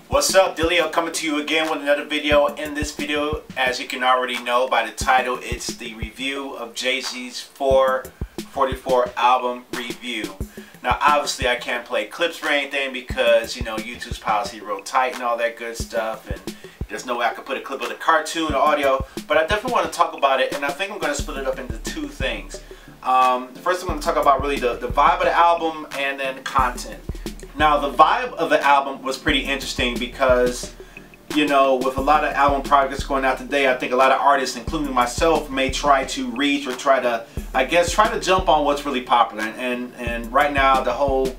What's up, Dillio coming to you again with another video. In this video, as you can already know by the title, it's the review of Jay-Z's 444 album review. Now obviously I can't play clips or anything because, you know, YouTube's policy real tight and all that good stuff, and there's no way I could put a clip of the cartoon or audio, but I definitely want to talk about it, and I think I'm going to split it up into two things. First I'm going to talk about really the vibe of the album and then content. Now the vibe of the album was pretty interesting because, you know, with a lot of album projects going out today, I think a lot of artists, including myself, may try to reach or try to, I guess, try to jump on what's really popular. And right now the whole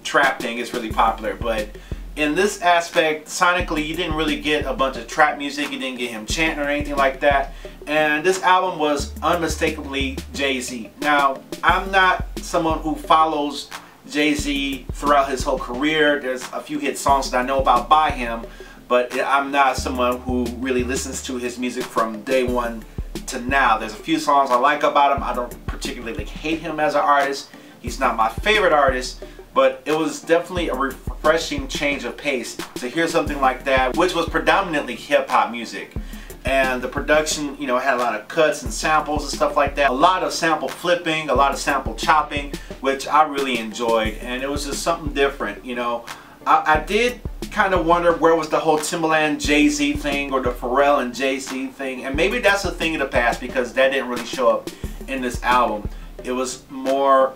trap thing is really popular, but in this aspect, sonically, you didn't really get a bunch of trap music. You didn't get him chanting or anything like that. And this album was unmistakably Jay-Z. Now, I'm not someone who follows Jay-Z throughout his whole career. There's a few hit songs that I know about by him, but I'm not someone who really listens to his music from day one to now. There's a few songs I like about him. I don't particularly hate him as an artist. He's not my favorite artist, but it was definitely a refreshing change of pace to hear something like that, which was predominantly hip-hop music. And the production, you know, had a lot of cuts and samples and stuff like that. A lot of sample flipping, a lot of sample chopping, which I really enjoyed. And it was just something different, you know. I did kind of wonder where was the whole Timbaland Jay-Z thing or the Pharrell and Jay-Z thing. And maybe that's a thing of the past because that didn't really show up in this album. It was more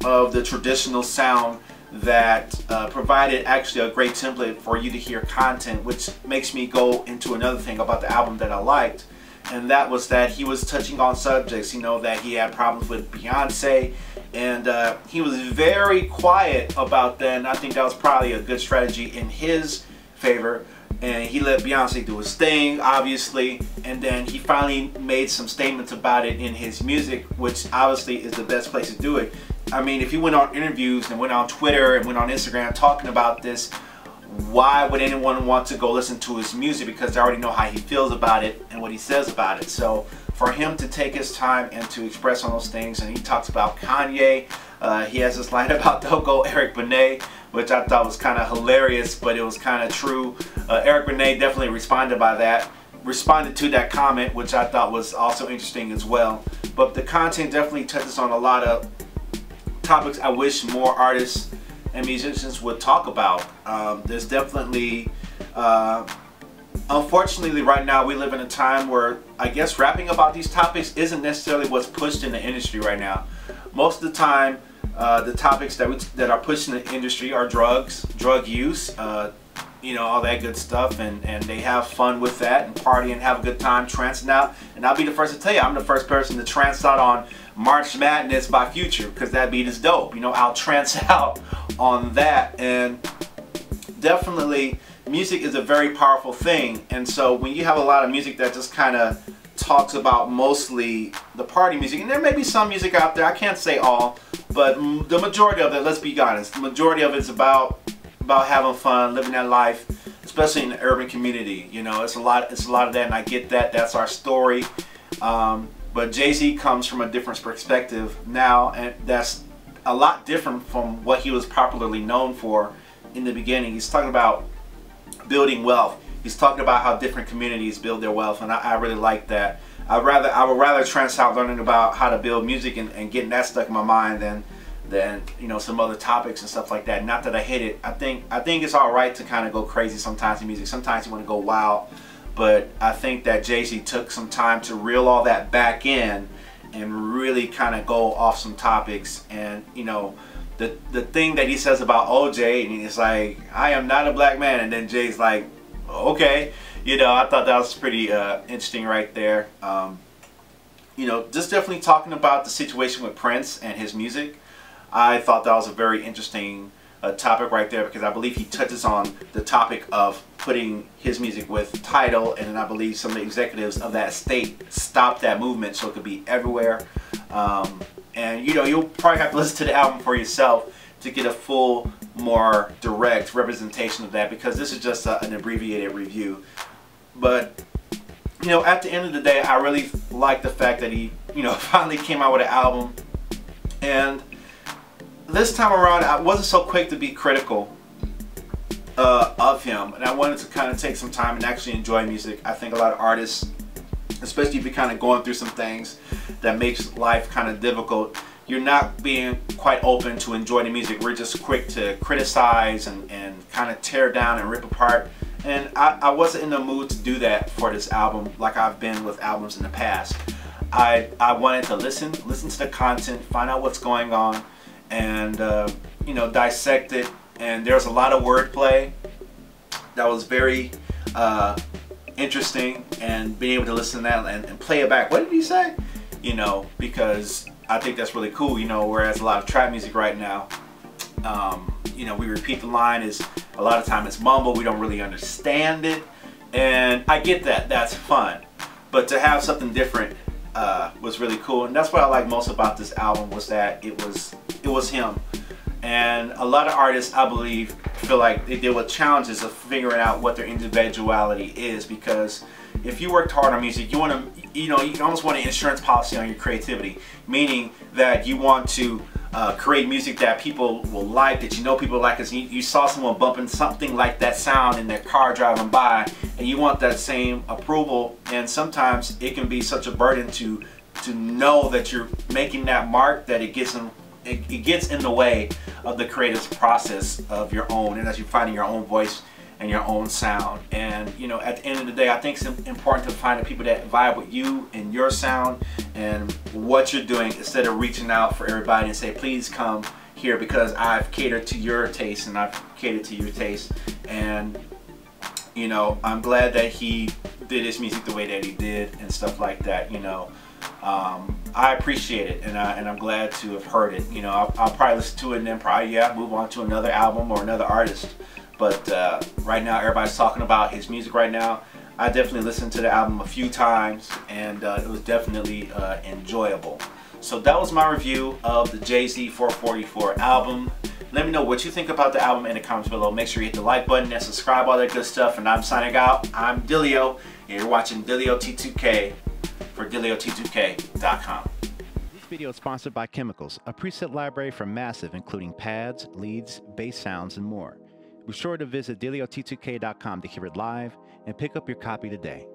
of the traditional sound that provided actually a great template for you to hear content, which makes me go into another thing about the album that I liked, and that was that he was touching on subjects, you know, that he had problems with Beyonce, and he was very quiet about that, and I think that was probably a good strategy in his favor. And he let Beyonce do his thing, obviously, and then he finally made some statements about it in his music, which obviously is the best place to do it. I mean, if he went on interviews and went on Twitter and went on Instagram talking about this, why would anyone want to go listen to his music? Because they already know how he feels about it and what he says about it. So for him to take his time and to express on those things, and he talks about Kanye, he has this line about "Don't go Eric Benet," which I thought was kind of hilarious, but it was kind of true. Eric Benet definitely responded to that comment, which I thought was also interesting as well. But the content definitely touches on a lot of topics I wish more artists and musicians would talk about. There's definitely, unfortunately right now we live in a time where I guess rapping about these topics isn't necessarily what's pushed in the industry right now. Most of the time the topics that are pushed in the industry are drugs, drug use, you know, all that good stuff, and they have fun with that and party and have a good time trancing out. And I'll be the first to tell you, I'm the first person to trance out on March Madness by Future, because that beat is dope. You know, I'll trance out on that. And definitely music is a very powerful thing, and so when you have a lot of music that just kind of talks about mostly the party music, and there may be some music out there, I can't say all, but the majority of it, let's be honest, the majority of it is about having fun, living that life, especially in the urban community. You know, it's a lot of that, and I get that. That's our story. But Jay-Z comes from a different perspective now, and that's a lot different from what he was popularly known for in the beginning. He's talking about building wealth. He's talking about how different communities build their wealth, and I really like that. I would rather trance out learning about how to build music and getting that stuck in my mind than you know, some other topics and stuff like that. Not that I hate it. I think it's all right to kind of go crazy sometimes in music. Sometimes you want to go wild, but I think that Jay-Z took some time to reel all that back in and really kind of go off some topics. And you know, the thing that he says about OJ, and he's like, "I am not a black man," and then Jay's like, "Okay," you know, I thought that was pretty interesting right there. You know, just definitely talking about the situation with Prince and his music. I thought that was a very interesting topic right there, because I believe he touches on the topic of putting his music with Tidal, and then I believe some of the executives of that state stopped that movement so it could be everywhere. And you know, you'll probably have to listen to the album for yourself to get a full, more direct representation of that, because this is just an abbreviated review. But you know, at the end of the day, I really like the fact that he, you know, finally came out with an album. And this time around, I wasn't so quick to be critical of him, and I wanted to kind of take some time and actually enjoy music. I think a lot of artists, especially if you're kind of going through some things that makes life kind of difficult, you're not being quite open to enjoy the music. We're just quick to criticize and kind of tear down and rip apart. And I wasn't in the mood to do that for this album like I've been with albums in the past. I wanted to listen to the content, find out what's going on, and you know, dissect it. And there's a lot of wordplay that was very interesting, and being able to listen to that and play it back. What did he say? You know, because I think that's really cool. You know, whereas a lot of trap music right now, you know, we repeat the line, is a lot of time it's mumble, we don't really understand it, and I get that, that's fun, but to have something different was really cool. And that's what I like most about this album, was that it was him. And a lot of artists, I believe, feel like they deal with challenges of figuring out what their individuality is, because if you worked hard on music, you want to, you know, you almost want an insurance policy on your creativity, meaning that you want to create music that people will like, that you know people like, because you saw someone bumping something like that sound in their car driving by, and you want that same approval. And sometimes it can be such a burden to know that you're making that mark, that it gets in the way of the creative process of your own, and as you're finding your own voice and your own sound. And you know, at the end of the day, I think it's important to find the people that vibe with you and your sound and what you're doing, instead of reaching out for everybody and say, please come here because I've catered to your taste and I've catered to your taste. And you know, I'm glad that he did his music the way that he did and stuff like that. You know, I appreciate it, and I'm glad to have heard it. You know, I'll probably listen to it and then probably, yeah, move on to another album or another artist. But right now, everybody's talking about his music right now. I definitely listened to the album a few times, and it was definitely enjoyable. So that was my review of the Jay-Z 444 album. Let me know what you think about the album in the comments below. Make sure you hit the like button and subscribe, all that good stuff. And I'm signing out. I'm Dillio, and you're watching Dillio T2K for DillioT2K.com. This video is sponsored by Khemikals, a preset library from Massive, including pads, leads, bass sounds, and more. Be sure to visit DillioT2K.com to hear it live and pick up your copy today.